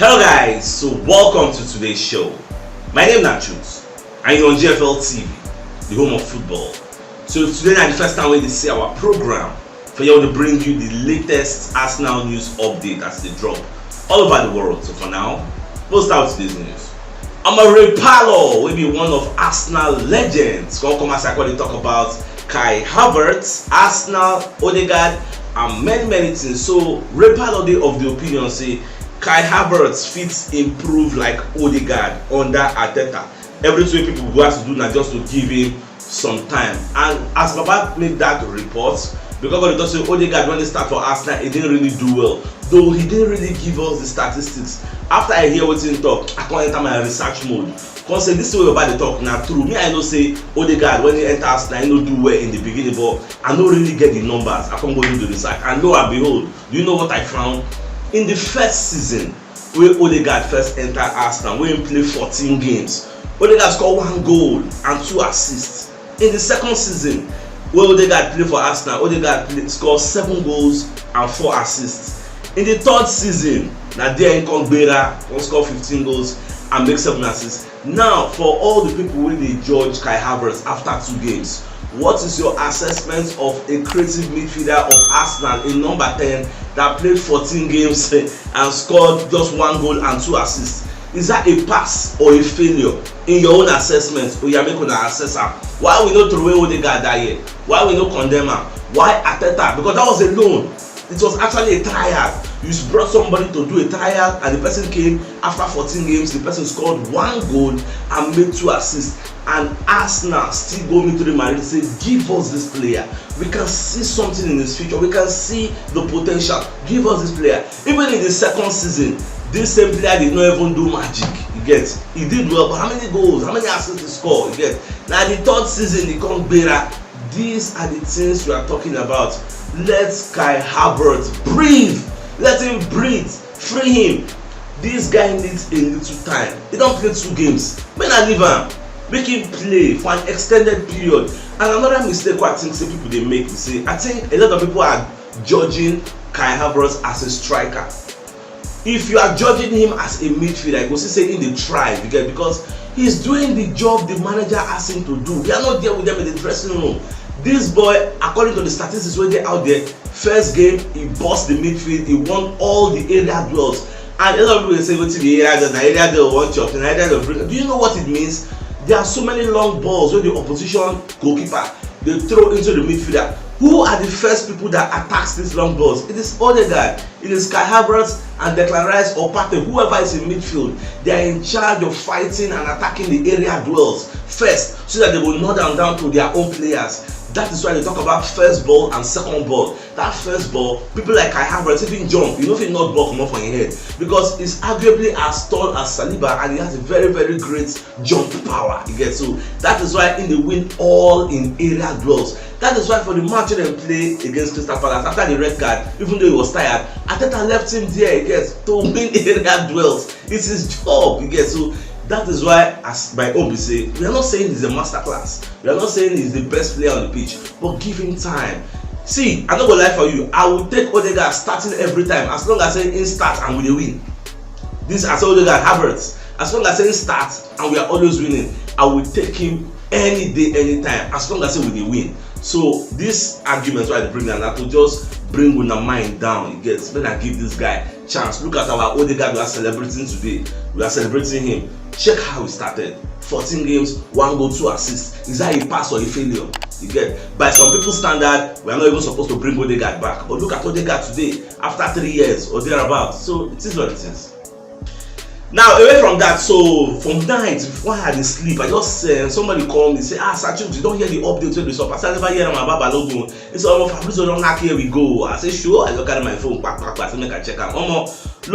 Hello guys, so welcome to today's show. My name is CHUKS and you're on GFL TV, the home of football. So today is the first time we see our program for you to bring you the latest Arsenal news update as they drop all over the world. So for now, we'll start with today's news. Amare Palo will be one of Arsenal legends. Come as I talk about Kai Havertz, Arsenal, Odegaard, and many things. So Repalo Day of the opinion say Kai Havertz fits improve like Odegaard under Arteta. Everything people go have to do now just to give him some time. And as Baba made that report, because they say Odegaard when he started for Arsenal, he didn't really do well. Though he didn't really give us the statistics. After I hear what he talk, I can't enter my research mode. Because say this way about the talk now true. Me I know say Odegaard when he enter Arsenal, he no do well in the beginning, but I don't really get the numbers. I can't go do the research. And lo and behold, do you know what I found? In the first season, where Odegaard first entered Arsenal, where he played 14 games, Odegaard scored 1 goal and 2 assists. In the second season, where Odegaard played for Arsenal, Odegaard scored 7 goals and 4 assists. In the third season, Nadia Nkongbera scored 15 goals and make 7 assists. Now, for all the people who they judge Kai Havertz after 2 games, what is your assessment of a creative midfielder of Arsenal in number 10 that played 14 games and scored just 1 goal and 2 assists? Is that a pass or a failure in your own assessment, or you are making an assessor? Why we not throw away Odegaard that year? Why we not condemn him? Why Arteta? Because that was a loan. It was actually a trial. You brought somebody to do a trial and the person came after 14 games, the person scored 1 goal and made 2 assists. And Arsenal still going to the man and say, give us this player. We can see something in his future. We can see the potential. Give us this player. Even in the second season, this same player did not even do magic. You get? He did well, but how many goals? How many assists he scored? You get? Now the third season, he come better. These are the things we are talking about. Let Kai Havertz breathe. Let him breathe. Free him. This guy needs a little time. He don't play 2 games. When I leave him, make him play for an extended period. And another mistake I think some people they make is say, I think a lot of people are judging Kai Havertz as a striker. If you are judging him as a midfielder, you go see say in the try, because he's doing the job the manager asked him to do. We are not there with them in the dressing room. This boy, according to the statistics where they're out there, first game he bossed the midfield, he won all the area duels. And a lot of people say, go to the area duel, one chop, the area duel bring. Do you know what it means? There are so many long balls where the opposition goalkeeper they throw into the midfielder. Who are the first people that attacks these long balls? It is Odegaard, it is Kai Havertz and Declan Rice or Partey, whoever is in midfield. They are in charge of fighting and attacking the area duels first, so that they will knock them down to their own players. That is why they talk about first ball and second ball. That first ball, people like Kai Havertz even jump, you know if he not ball come off on your head, because he's arguably as tall as Saliba and he has a very great jump power. You get? So that is why in the win all in area duels. That is why for the match they play against Crystal Palace after the red card, even though he was tired, Arteta left him there, to win area duels. It's his job. You get? So that is why, as my own say, we are not saying he's a masterclass. We are not saying he's the best player on the pitch, but give him time. See, I'm not gonna lie for you. I will take Odegaard starting every time, as long as I say in start and we win. This as Odegaard Havertz. As long as I say start and we are always winning, I will take him any day, anytime, as long as I say we win. So this argument why they bring that to just bring una mind down. You get? When I give this guy chance. Look at our Odegaard we are celebrating today. We are celebrating him. Check how he started. 14 games, 1 goal, 2 assists. Is that a pass or a failure? You get? By some people's standard, we are not even supposed to bring Odegaard back. But look at Odegaard today, after 3 years or thereabouts. So it is what it is. Now away from that, so from night before I had sleep, I just somebody called me, say, Sachuk, you don't hear the update when this up. I said, I never hear my Baba logo. It's all Fabrizio don't knock, here we go. I say, sure. I look at my phone, I make a check out. Lo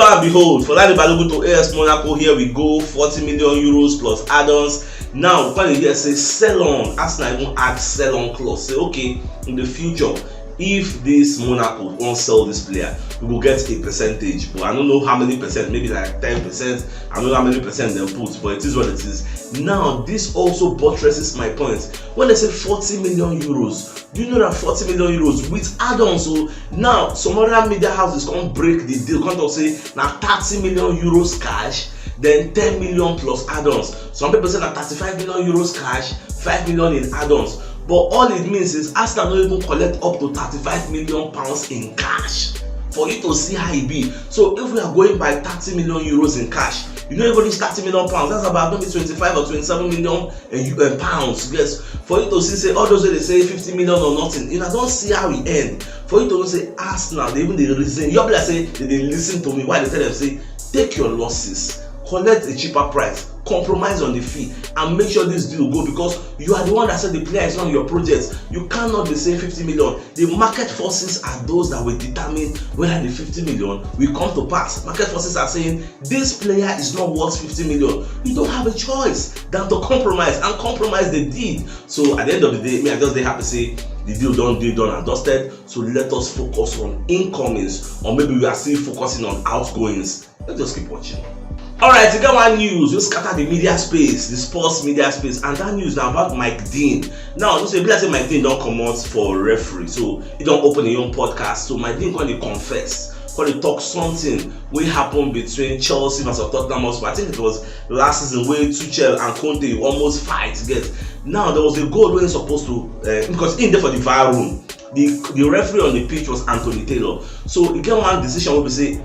and behold, for that Balogun to AS Monaco, here we go, 40 million euros plus add-ons. Now, when you hear say sell on, Arsenal even add sell on clause. Say, okay, in the future, if this Monaco won't sell this player, we will get a percentage, but I don't know how many percent, maybe like 10%. I don't know how many percent they'll put, but it is what it is. Now, this also buttresses my point. When they say 40 million euros, do you know that 40 million euros with add-ons? So now some other media houses can't break the deal, can't say now 30 million euros cash, then 10 million plus add-ons. Some people say that 35 million euros cash, 5 million in add-ons. But all it means is Arsenal don't even collect up to 35 million pounds in cash for you to see how it be. So if we are going by 30 million euros in cash, you don't even reach 30 million pounds. That's about maybe 25 or 27 million pounds. Yes, for you to see, say all those they say 50 million or nothing. You know, don't see how we end. For you to say Arsenal, they even they listen. You like say they listen to me. Why they tell them say take your losses, collect a cheaper price, compromise on the fee, and make sure this deal go, because you are the one that said the player is not your project. You cannot be saying 50 million. The market forces are those that will determine whether the 50 million will come to pass. Market forces are saying this player is not worth 50 million. You don't have a choice than to compromise, and compromise they did. So at the end of the day, me, I just they have to say the deal done and dusted. So let us focus on incomings, or maybe we are still focusing on outgoings. Let's just keep watching. Alright, you get one news, we scatter the media space, the sports media space, and that news now about Mike Dean. Now, don't say Mike Dean don't come out for referee, so he don't open a young podcast. So Mike Dean going to confess, going to talk something what happened between Chelsea versus Tottenham Hotspur. I think it was last season where Tuchel and Conte almost fight. Get now there was a goal where he's supposed to because in there for the VAR room. The referee on the pitch was Anthony Taylor. So he get one decision where we say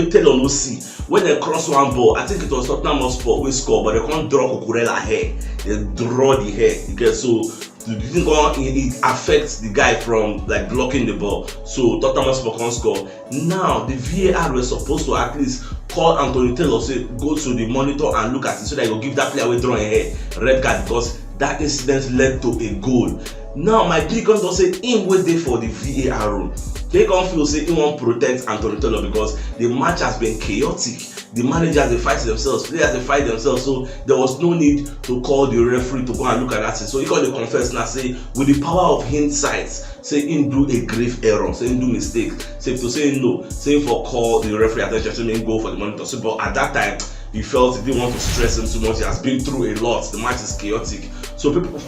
Taylor no see when they cross one ball. I think it was Tottenham Hotspur we score, but they can't draw Cucurella hair. They draw the hair. You get so it affects the guy from like blocking the ball. So Tottenham Hotspur can't score. Now the VAR was supposed to at least call Anthony Taylor, say go to the monitor and look at it so that he'll give that player away drawing hair red card, because that incident led to a goal. Now my Pidgin don say him wait there for the VAR room. They can't feel say he won't protect Anthony Taylor because the match has been chaotic. The managers they fight themselves, players they fight themselves, so there was no need to call the referee to go and look at that. So he got the confess now, say with the power of hindsight, say him do a grave error, say him do mistake, say to say no, say for call the referee attention, say him go for the monitor. So but at that time he felt he didn't want to stress him too much. He has been through a lot. The match is chaotic. So people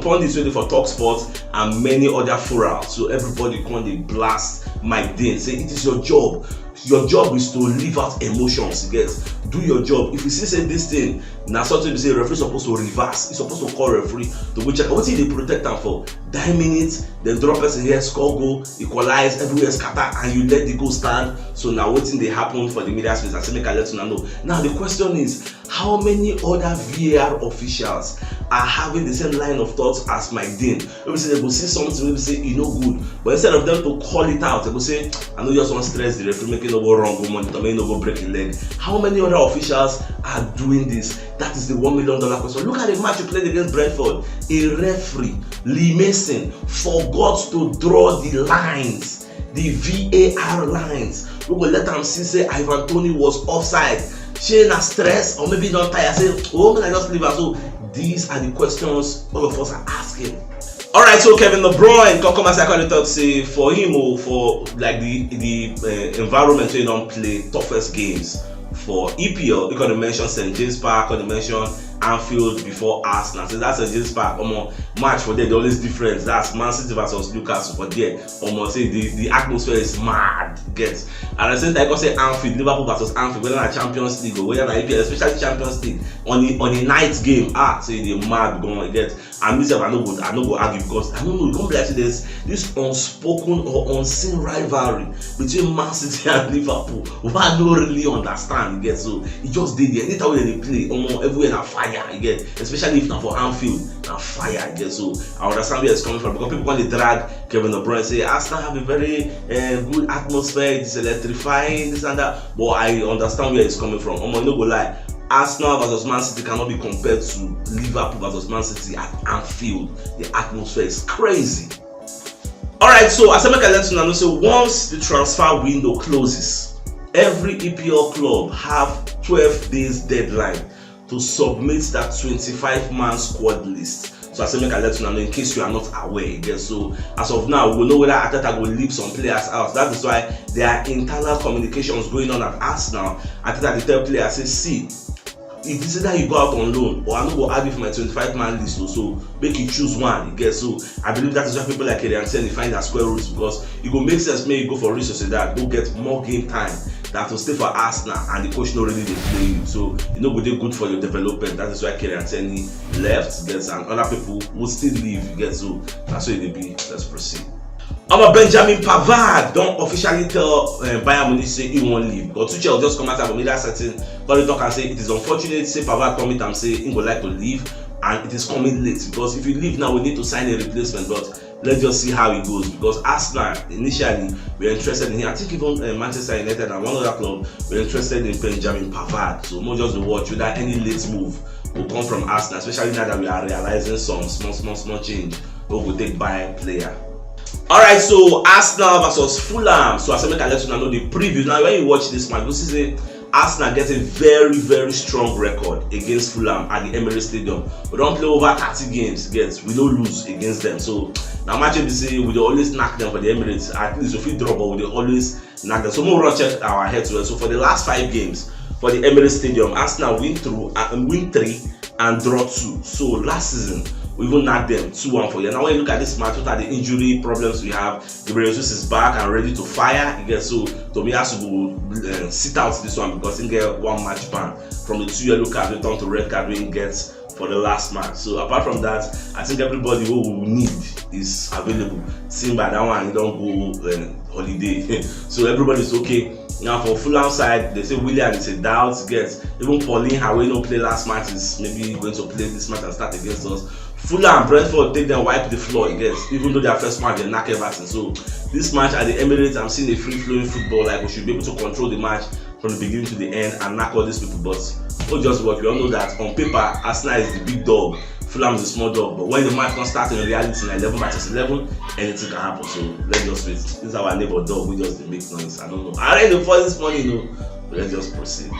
pundits waiting for Talk Sports and many other forums. So everybody can blast Mike Dean. Say it is your job. Your job is to leave out emotions. You get, do your job. If you see say this thing, now something you say referee supposed to reverse. He's supposed to call referee to go check. What did they protect them for? 9 minutes, then drop person here, score goal, equalize, everywhere scatter, and you let the goal stand. So now what thing they happen for the media space? I say make I let you know. Now the question is, how many other VAR officials are having the same line of thoughts as Mike Dean? Maybe say they go see something, maybe say you know good, but instead of them to call it out, they go say I know you just want to stress the referee, making no go wrong, go monitor, making no go break a leg. How many other officials are doing this? That is the $1 million question. Look at the match you played against Brentford. A referee, Lee Mason, forgot to draw the lines, the VAR lines. We will let them see say Ivan Toney was offside. She na stress or maybe not tired. Say, oh, man, I just leave her. So these are the questions all of us are asking. Alright, so Kevin De Bruyne come as I call it out, say for him or for like the environment where you don't play toughest games for EPL, you can mention St. James Park, you can mention Anfield before Arsenal. So that's St. James Park match for them, the always different. That's Man City versus Newcastle, but there say the atmosphere is mad. Get and I said I can say Anfield, Liverpool versus Anfield, whether na Champions League or whether na EPL, especially Champions League on the night game. Say the mad going get. And myself I no go argue because I don't know, don't be like there's this unspoken or unseen rivalry between Man City and Liverpool. Who I don't really understand. You get so it just did there. Anytime they play, everywhere na fire. You get, especially if not for Anfield, na fire. You get so I understand where it's coming from because people want to drag Kevin De Bruyne say Arsenal have a very good atmosphere, it's electrifying, this and that. But I understand where it's coming from. No go lie. Arsenal versus Man City cannot be compared to Liverpool versus Man City at Anfield. The atmosphere is crazy. Alright, so as I make a let you know, so once the transfer window closes, every EPL club have 12 days deadline to submit that 25-man squad list. So I say make I let you know in case you are not aware again. So as of now, we will know whether Arteta will leave some players out. That is why there are internal communications going on at Arsenal. Arteta the tell players say, see, if this is that you go out on loan, or I'm not going to add you for my 25-man list, so make you choose one. You get, so I believe that is why people like Kylian Tierney find their square roots, because it will make sense. Maybe you go for Real Sociedad, go get more game time than to stay for Arsenal, and the coach not really they play you. So you know, would be good for your development. That is why Kylian Tierney left. Gets, and other people will still leave. You get, so that's what it will be. Let's proceed. Benjamin Pavard don't officially tell Bayern Munich say he won't leave, but Tuchel just come out from that setting, but they talk and say it is unfortunate. Say Pavard come and say he would like to leave, and it is coming late, because if you leave now, we need to sign a replacement. But let's just see how it goes, because Arsenal initially were interested in him. I think even Manchester United and one other club were interested in Benjamin Pavard. So more just to watch whether any late move will come from Arsenal, especially now that we are realizing some small change who will take by player. Alright, so Arsenal versus Fulham. So I said make I let you know the preview. Now when you watch this match, you see Arsenal gets a very strong record against Fulham at the Emirates Stadium. We don't play over 30 games, we don't lose against them. So now match we say we always knock them for the Emirates. At least if we drop, but we always knock them. So more check our heads well. So for the last 5 games for the Emirates Stadium, Arsenal win 3 and draw 2. So last season we even knocked them 2-1 for you. Now when you look at this match, what are the injury problems we have? Gabriel Jesus is back and ready to fire. You get, so Tomiyasu will sit out this one because he get 1 match ban from the 2 yellow card return to red card when he gets for the last match. So apart from that, I think everybody who we need is available. Simba, that one, he don't go holiday. So everybody's okay. Now for Fulham side, they say Willian is a doubt. Even Pauline, how we don't play last match, is maybe going to play this match and start against us. Fulham, Brentford take them wipe the floor again, even though their first match they knock everything. So this match at the Emirates, I'm seeing a free-flowing football. Like we should be able to control the match from the beginning to the end and knock all these people. But not just what we all know that on paper, Arsenal is the big dog, Fulham is the small dog. But when the match can start in reality, in 11 versus 11, anything can happen. So let's just wait. This is our neighbor dog. We just make noise. I don't know. I read the first morning, but let's just proceed.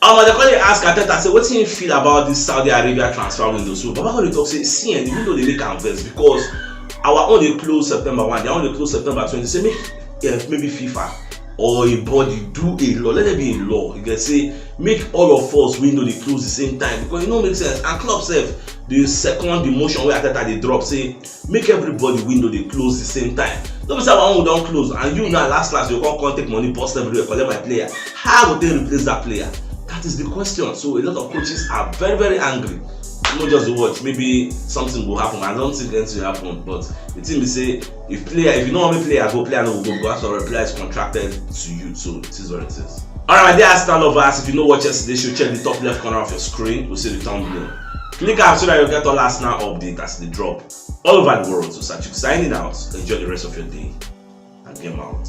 The colleague ask Arteta, say, what do you feel about this Saudi Arabia transfer window? So Baba Goli talk say, see, and even though they make invest, because our only close September 1, they only close September 20. Say make maybe FIFA or a body do a law. Let there be a law. You can say make all of us window they close the same time, because it don't make sense. And club self, the second demotion where Arteta they drop, say make everybody window they close the same time. Don't be say one will don't close, and you now last you can't take money, post everywhere, collect my player. How would they replace that player? That is the question. So a lot of coaches are very angry. Not just the watch, maybe something will happen. I don't think anything will happen, but the team is say if you know how many player go, player no will go because our player is contracted to you. So it is what it is. Alright, my dear Arsenal lovers, if you know what yesterday, should check the top left corner of your screen. We'll see the thumbnail. Click out so that you get all Arsenal update as they drop all over the world. So CHUKS signing out. Enjoy the rest of your day and game out.